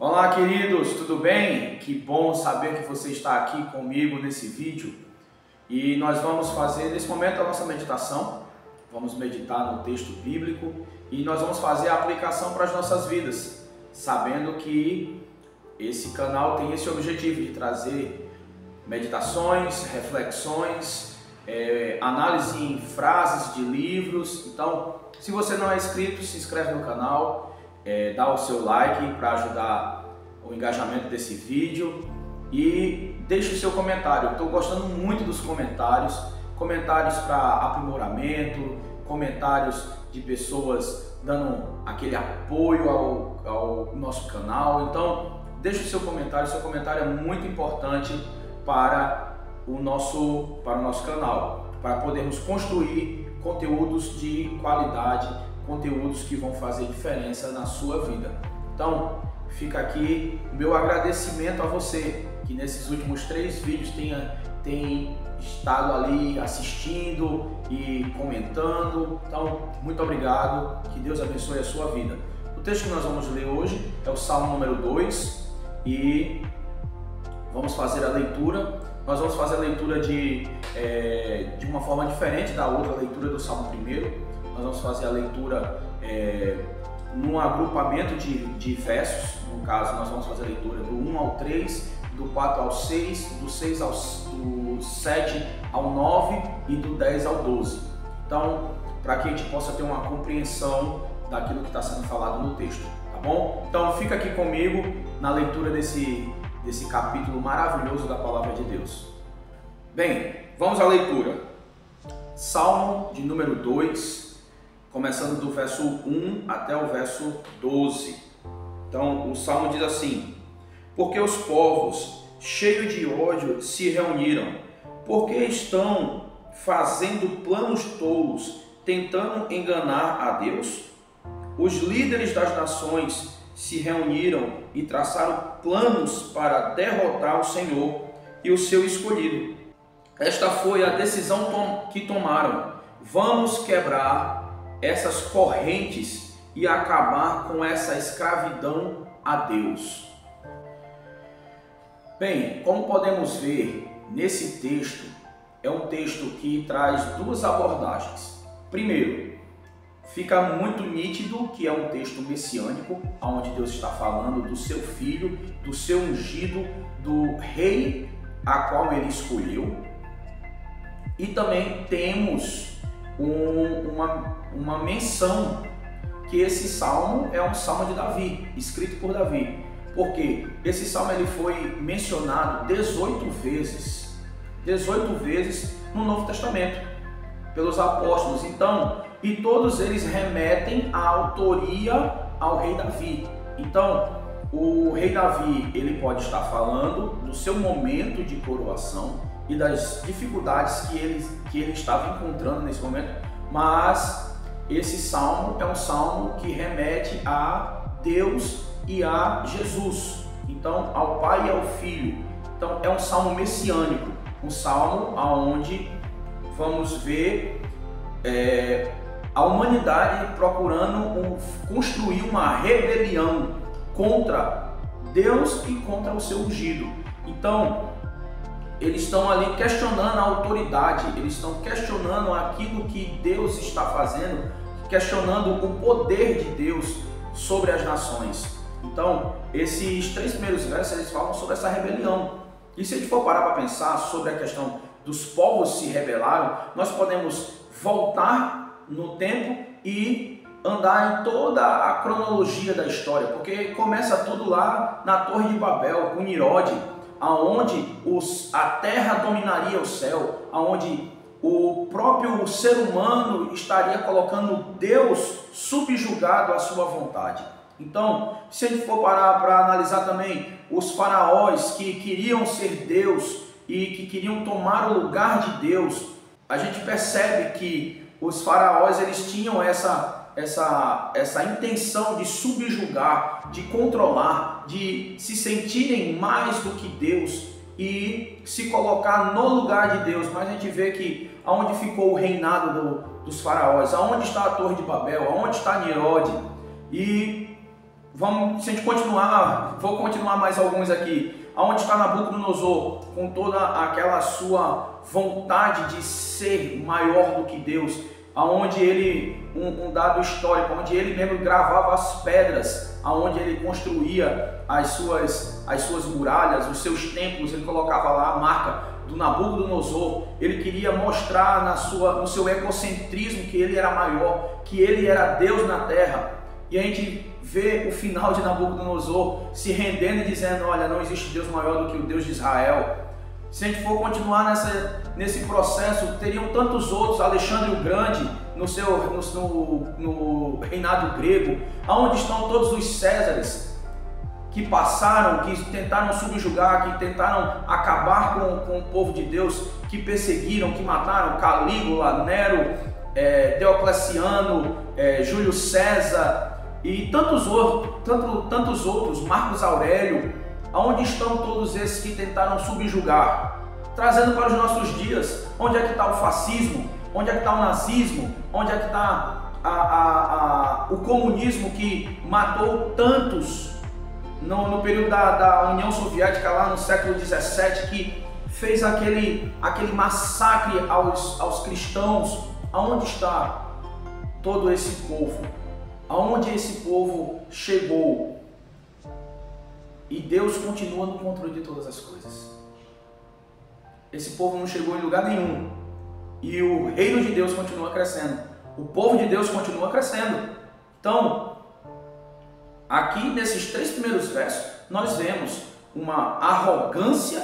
Olá, queridos, tudo bem? Que bom saber que você está aqui comigo nesse vídeo. E nós vamos fazer nesse momento a nossa meditação. Vamos meditar no texto bíblico e nós vamos fazer a aplicação para as nossas vidas, sabendo que esse canal tem esse objetivo de trazer meditações, reflexões, análise em frases de livros. Então, se você não é inscrito, se inscreve no canal. Dá o seu like para ajudar o engajamento desse vídeo e deixe o seu comentário. Eu estou gostando muito dos comentários para aprimoramento, comentários de pessoas dando aquele apoio ao nosso canal. Então deixe o seu comentário é muito importante para o nosso canal, para podermos construir conteúdos de qualidade, conteúdos que vão fazer diferença na sua vida. Então, fica aqui o meu agradecimento a você que nesses últimos 3 vídeos tem estado ali assistindo e comentando. Então, muito obrigado, que Deus abençoe a sua vida. O texto que nós vamos ler hoje é o Salmo número 2 e vamos fazer a leitura. Nós vamos fazer a leitura de uma forma diferente da outra leitura do Salmo 1. Nós vamos fazer a leitura num agrupamento de versos. No caso, nós vamos fazer a leitura do 1 ao 3, do 4 ao 6, do 7 ao 9 e do 10 ao 12. Então, para que a gente possa ter uma compreensão daquilo que está sendo falado no texto, tá bom? Então, fica aqui comigo na leitura desse capítulo maravilhoso da Palavra de Deus. Bem, vamos à leitura. Salmo de número 2, começando do verso 1 até o verso 12. Então, o Salmo diz assim: porque os povos, cheios de ódio, se reuniram, porque estão fazendo planos tolos, tentando enganar a Deus? Os líderes das nações se reuniram e traçaram planos para derrotar o Senhor e o seu escolhido. Esta foi a decisão que tomaram: vamos quebrar essas correntes e acabar com essa escravidão a Deus. Bem, como podemos ver nesse texto, é um texto que traz 2 abordagens. Primeiro, fica muito nítido que é um texto messiânico, onde Deus está falando do seu filho, do seu ungido, do rei a qual ele escolheu. E também temos uma menção que esse salmo é um salmo de Davi, escrito por Davi, porque esse salmo ele foi mencionado 18 vezes no Novo Testamento pelos apóstolos. Então, e todos eles remetem à autoria ao rei Davi. Então, o rei Davi ele pode estar falando do seu momento de coroação e das dificuldades que ele estava encontrando nesse momento, mas esse salmo é um salmo que remete a Deus e a Jesus, então ao Pai e ao Filho. Então é um salmo messiânico, um salmo onde vamos ver a humanidade procurando construir uma rebelião contra Deus e contra o seu ungido. Então eles estão ali questionando a autoridade, eles estão questionando aquilo que Deus está fazendo, questionando o poder de Deus sobre as nações. Então, esses 3 primeiros versos eles falam sobre essa rebelião. E se a gente for parar para pensar sobre a questão dos povos se rebelaram, nós podemos voltar no tempo e andar em toda a cronologia da história, porque começa tudo lá na Torre de Babel, com Nimrod, aonde a terra dominaria o céu, aonde o próprio ser humano estaria colocando Deus subjugado à sua vontade. Então, se a gente for parar para analisar também os faraós que queriam ser Deus e que queriam tomar o lugar de Deus, a gente percebe que os faraós eles tinham essa intenção de subjugar, de controlar, de se sentirem mais do que Deus e se colocar no lugar de Deus. Mas a gente vê que aonde ficou o reinado dos faraós, aonde está a Torre de Babel, aonde está Nimrod, e Vamos, se a gente continuar, vou continuar mais alguns aqui. Aonde está Nabucodonosor com toda aquela sua vontade de ser maior do que Deus, aonde ele, um dado histórico, onde ele mesmo gravava as pedras, aonde ele construía as suas muralhas, os seus templos, ele colocava lá a marca do Nabucodonosor. Ele queria mostrar no seu egocentrismo que ele era maior, que ele era Deus na terra. E a gente vê o final de Nabucodonosor se rendendo e dizendo: olha, não existe Deus maior do que o Deus de Israel. Se a gente for continuar nesse processo, teriam tantos outros, Alexandre o Grande no reinado grego, aonde estão todos os Césares que passaram, que tentaram subjugar, que tentaram acabar com o povo de Deus, que perseguiram, que mataram Calígula, Nero, Diocleciano, Júlio César e tantos outros, Marcos Aurélio. Aonde estão todos esses que tentaram subjugar? Trazendo para os nossos dias, onde é que está o fascismo? Onde é que está o nazismo? Onde é que está o comunismo que matou tantos no período da União Soviética, lá no século 17, que fez aquele massacre aos cristãos? Aonde está todo esse povo? Aonde esse povo chegou? E Deus continua no controle de todas as coisas. Esse povo não chegou em lugar nenhum. E o reino de Deus continua crescendo. O povo de Deus continua crescendo. Então, aqui nesses 3 primeiros versos, nós vemos uma arrogância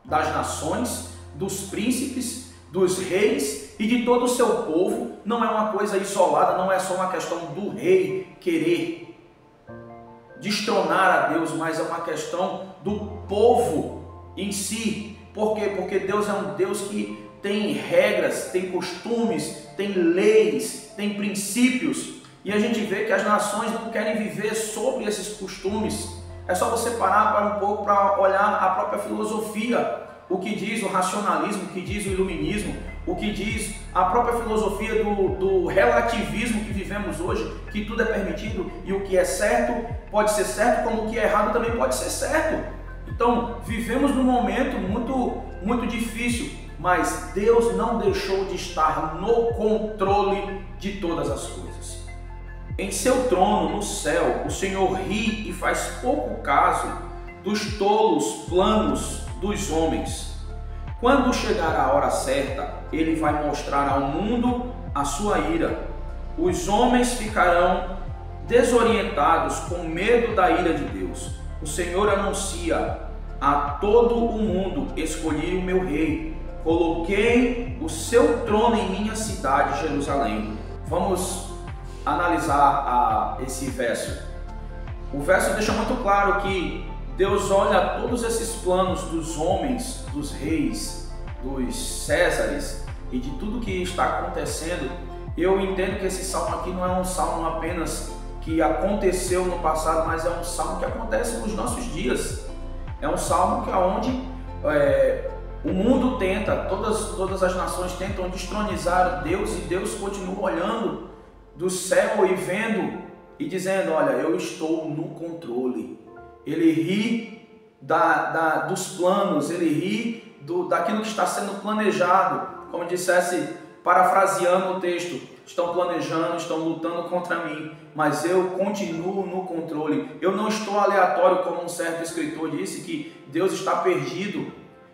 das nações, dos príncipes, dos reis e de todo o seu povo. Não é uma coisa isolada, não é só uma questão do rei querer destronar a Deus, mas é uma questão do povo em si. Por quê? Porque Deus é um Deus que tem regras, tem costumes, tem leis, tem princípios, e a gente vê que as nações não querem viver sobre esses costumes. É só você parar para um pouco para olhar a própria filosofia, o que diz o racionalismo, o que diz o iluminismo, o que diz a própria filosofia do relativismo que vivemos hoje, que tudo é permitido e o que é certo pode ser certo, como o que é errado também pode ser certo. Então, vivemos num momento muito difícil, mas Deus não deixou de estar no controle de todas as coisas. Em seu trono no céu, o Senhor ri e faz pouco caso dos tolos planos dos homens. Quando chegar a hora certa, ele vai mostrar ao mundo a sua ira. Os homens ficarão desorientados com medo da ira de Deus. O Senhor anuncia a todo o mundo: escolhi o meu rei, coloquei o seu trono em minha cidade, Jerusalém. Vamos analisar esse verso. O verso deixa muito claro que Deus olha todos esses planos dos homens, dos reis, dos Césares e de tudo que está acontecendo. Eu entendo que esse salmo aqui não é um salmo apenas que aconteceu no passado, mas é um salmo que acontece nos nossos dias. É um salmo que onde o mundo tenta, todas as nações tentam destronizar Deus, e Deus continua olhando do céu e vendo e dizendo: olha, eu estou no controle. Ele ri dos planos, ele ri daquilo que está sendo planejado. Como dissesse, parafraseando o texto: estão planejando, estão lutando contra mim, mas eu continuo no controle. Eu não estou aleatório, como um certo escritor disse, que Deus está perdido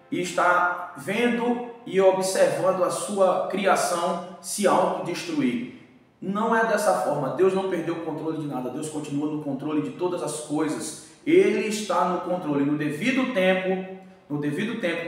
e está vendo e observando a sua criação se autodestruir. Não é dessa forma. Deus não perdeu o controle de nada. Deus continua no controle de todas as coisas. Ele está no controle. No devido tempo,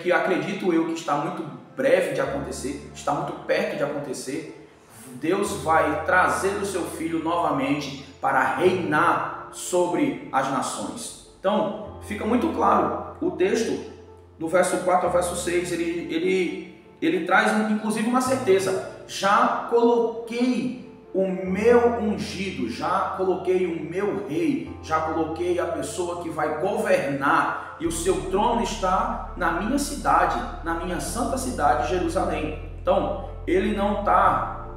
que acredito eu que está muito breve de acontecer, está muito perto de acontecer, Deus vai trazer o seu Filho novamente para reinar sobre as nações. Então, fica muito claro, o texto, do verso 4 ao verso 6, ele traz inclusive uma certeza: já coloquei o meu ungido, já coloquei o meu rei, já coloquei a pessoa que vai governar, e o seu trono está na minha cidade, na minha santa cidade, Jerusalém. Então, ele não está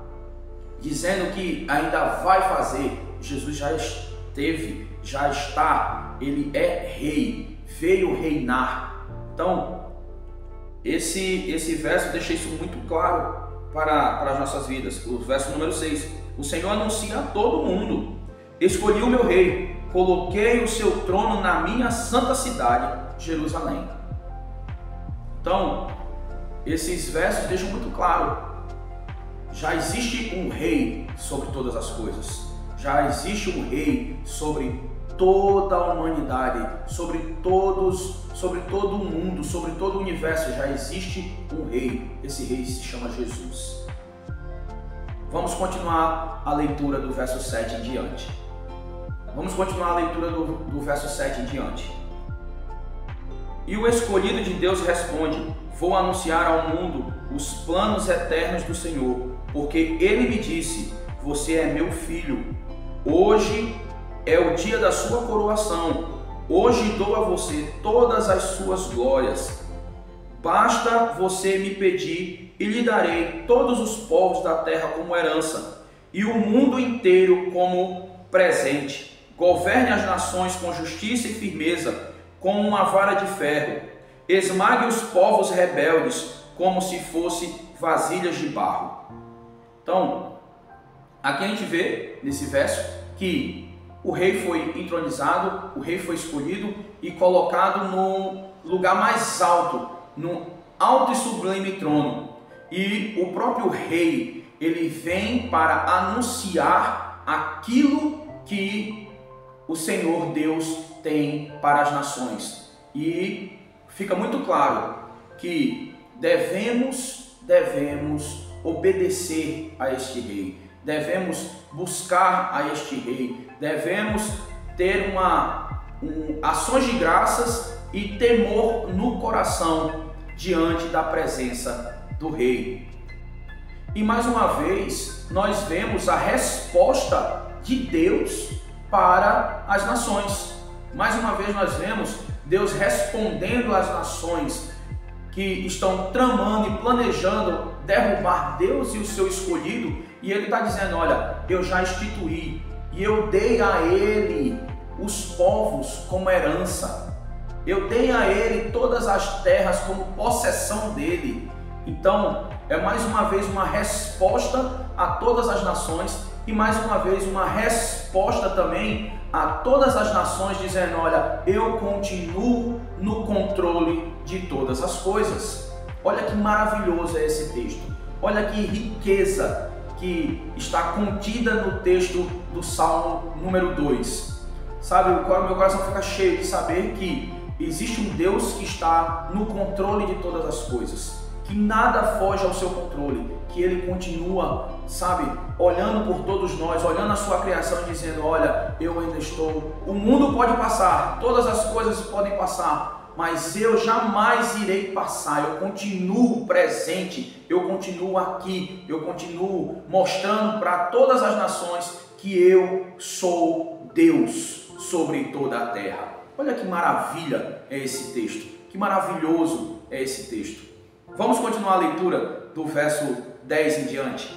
dizendo que ainda vai fazer. Jesus já esteve, já está, ele é rei, veio reinar. Então, esse verso deixa isso muito claro para as nossas vidas. O verso número 6. O Senhor anuncia a todo mundo: escolhi o meu rei, coloquei o seu trono na minha santa cidade, Jerusalém. Então, esses versos deixam muito claro: já existe um rei sobre todas as coisas, já existe um rei sobre toda a humanidade, sobre todo o mundo, sobre todo o universo. Já existe um rei, esse rei se chama Jesus. Vamos continuar a leitura do verso 7 em diante. Vamos continuar a leitura do verso 7 em diante. E o escolhido de Deus responde: vou anunciar ao mundo os planos eternos do Senhor, porque Ele me disse: você é meu filho. Hoje é o dia da sua coroação. Hoje dou a você todas as suas glórias. Basta você me pedir e lhe darei todos os povos da terra como herança e o mundo inteiro como presente. Governe as nações com justiça e firmeza, com uma vara de ferro. Esmague os povos rebeldes como se fossem vasilhas de barro. Então, aqui a gente vê nesse verso que o rei foi entronizado, o rei foi escolhido e colocado no lugar mais alto, no alto e sublime trono. E o próprio rei, ele vem para anunciar aquilo que o Senhor Deus tem para as nações. E fica muito claro que devemos obedecer a este rei, devemos buscar a este rei, devemos ter ações de graças e temor no coração diante da presença do rei. E mais uma vez nós vemos a resposta de Deus para as nações. Mais uma vez nós vemos Deus respondendo às nações que estão tramando e planejando derrubar Deus e o seu escolhido, e Ele está dizendo: olha, eu já instituí e eu dei a ele os povos como herança, eu dei a ele todas as terras como possessão dele. Então é mais uma vez uma resposta a todas as nações e mais uma vez uma resposta também a todas as nações, dizendo: olha, eu continuo no controle de todas as coisas. Olha que maravilhoso é esse texto, olha que riqueza que está contida no texto do Salmo número 2. Sabe, o meu coração fica cheio de saber que existe um Deus que está no controle de todas as coisas, que nada foge ao seu controle, que Ele continua, sabe, olhando por todos nós, olhando a sua criação e dizendo: olha, eu ainda estou, o mundo pode passar, todas as coisas podem passar, mas eu jamais irei passar, eu continuo presente, eu continuo aqui, eu continuo mostrando para todas as nações que eu sou Deus sobre toda a terra. Olha que maravilha é esse texto, que maravilhoso é esse texto. Vamos continuar a leitura do verso 10 em diante.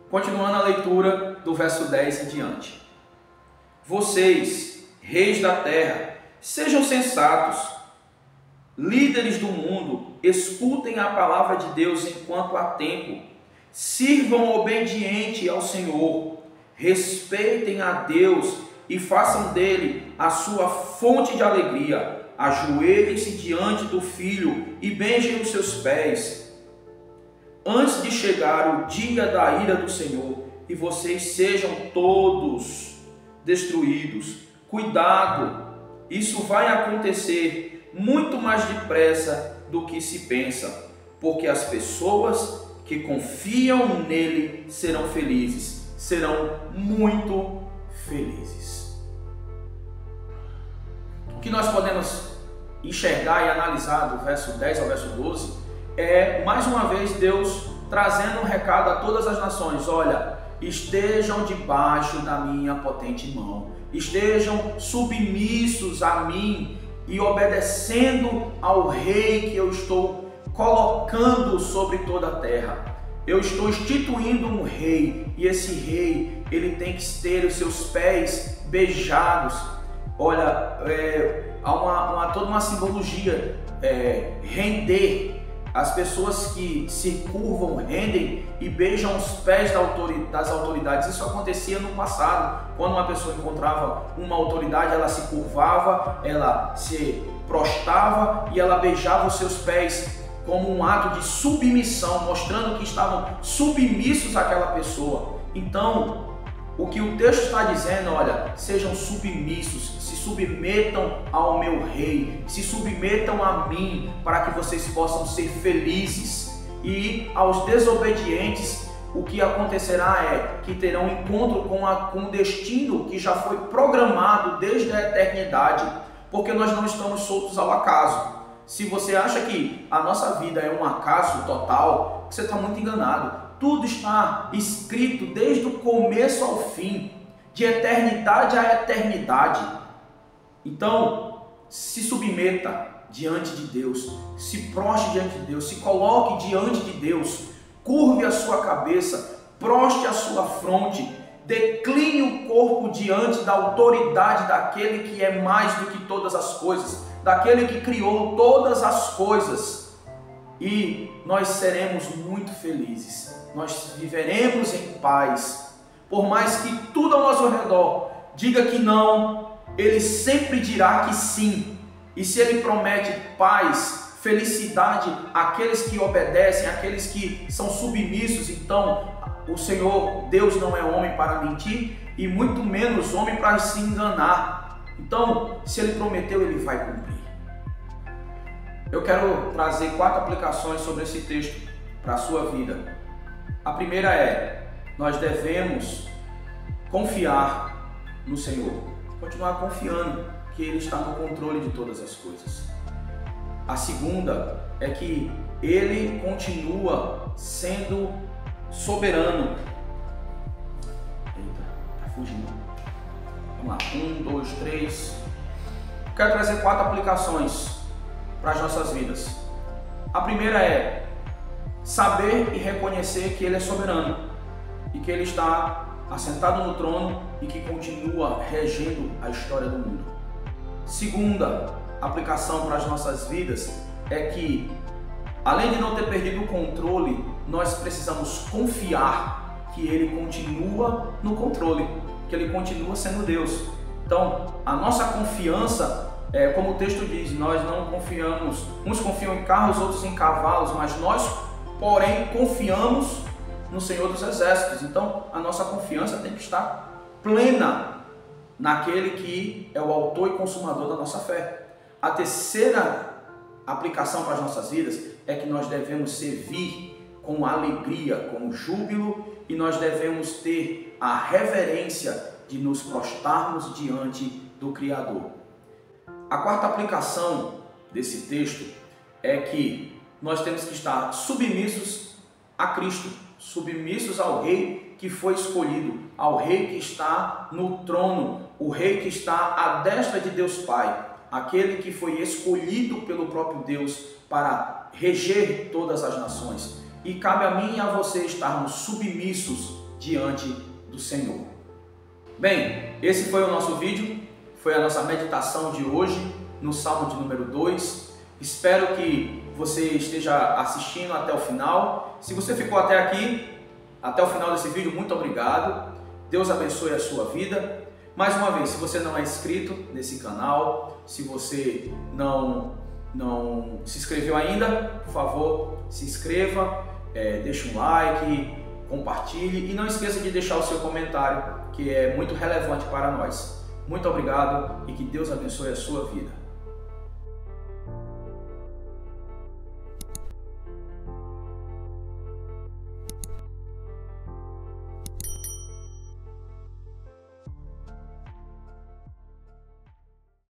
Continuando a leitura do verso 10 em diante. Vocês, reis da terra, sejam sensatos, líderes do mundo, escutem a palavra de Deus enquanto há tempo. Sirvam obediente ao Senhor, respeitem a Deus e façam dele a sua fonte de alegria. Ajoelhem-se diante do Filho e beijem os seus pés, antes de chegar o dia da ira do Senhor e vocês sejam todos destruídos. Cuidado, isso vai acontecer muito mais depressa do que se pensa, porque as pessoas que confiam nele serão felizes, serão muito felizes. O que nós podemos enxergar e analisar do verso 10 ao verso 12 é, mais uma vez, Deus trazendo um recado a todas as nações: olha, estejam debaixo da minha potente mão, estejam submissos a mim e obedecendo ao rei que eu estou colocando sobre toda a terra. Eu estou instituindo um rei, e esse rei, ele tem que ter os seus pés beijados, Olha, há toda uma simbologia, render. As pessoas que se curvam, rendem e beijam os pés das autoridades. Isso acontecia no passado. Quando uma pessoa encontrava uma autoridade, ela se curvava, ela se prostrava e ela beijava os seus pés como um ato de submissão, mostrando que estavam submissos àquela pessoa. Então, o que o texto está dizendo, olha, sejam submissos, se submetam ao meu rei, se submetam a mim, para que vocês possam ser felizes. E aos desobedientes, o que acontecerá é que terão encontro com um destino que já foi programado desde a eternidade, porque nós não estamos soltos ao acaso. Se você acha que a nossa vida é um acaso total, você está muito enganado. Tudo está escrito desde o começo ao fim, de eternidade a eternidade. Então, se submeta diante de Deus, se prostre diante de Deus, se coloque diante de Deus, curve a sua cabeça, proste a sua fronte, decline o corpo diante da autoridade daquele que é mais do que todas as coisas, daquele que criou todas as coisas, e nós seremos muito felizes, nós viveremos em paz. Por mais que tudo ao nosso redor diga que não, Ele sempre dirá que sim. E se Ele promete paz, felicidade àqueles que obedecem, àqueles que são submissos, então o Senhor, Deus, não é homem para mentir e muito menos homem para se enganar. Então, se Ele prometeu, Ele vai cumprir. Eu quero trazer 4 aplicações sobre esse texto para a sua vida. A primeira é: nós devemos confiar no Senhor, continuar confiando que Ele está no controle de todas as coisas. A segunda é que Ele continua sendo soberano. Eita, tá fugindo. Vamos lá, 1, 2, 3. Quero trazer 4 aplicações para as nossas vidas. A primeira é saber e reconhecer que Ele é soberano e que Ele está assentado no trono e que continua regendo a história do mundo. Segunda aplicação para as nossas vidas é que, além de não ter perdido o controle, nós precisamos confiar que Ele continua no controle, que Ele continua sendo Deus. Então, a nossa confiança, como o texto diz, nós não confiamos, uns confiam em carros, outros em cavalos, mas nós, porém, confiamos no Senhor dos Exércitos. Então, a nossa confiança tem que estar plena naquele que é o autor e consumador da nossa fé. A terceira aplicação para as nossas vidas é que nós devemos servir com alegria, com júbilo, e nós devemos ter a reverência de nos prostrarmos diante do Criador. A quarta aplicação desse texto é que nós temos que estar submissos a Cristo, submissos ao Rei que foi escolhido, ao Rei que está no trono, o Rei que está à destra de Deus Pai, aquele que foi escolhido pelo próprio Deus para reger todas as nações. E cabe a mim e a você estarmos submissos diante do Senhor. Bem, esse foi o nosso vídeo, foi a nossa meditação de hoje no Salmo de número 2. Espero que você esteja assistindo até o final. Se você ficou até aqui, até o final desse vídeo, muito obrigado. Deus abençoe a sua vida. Mais uma vez, se você não é inscrito nesse canal, se você não se inscreveu ainda, por favor, se inscreva, deixe um like, compartilhe e não esqueça de deixar o seu comentário, que é muito relevante para nós. Muito obrigado e que Deus abençoe a sua vida.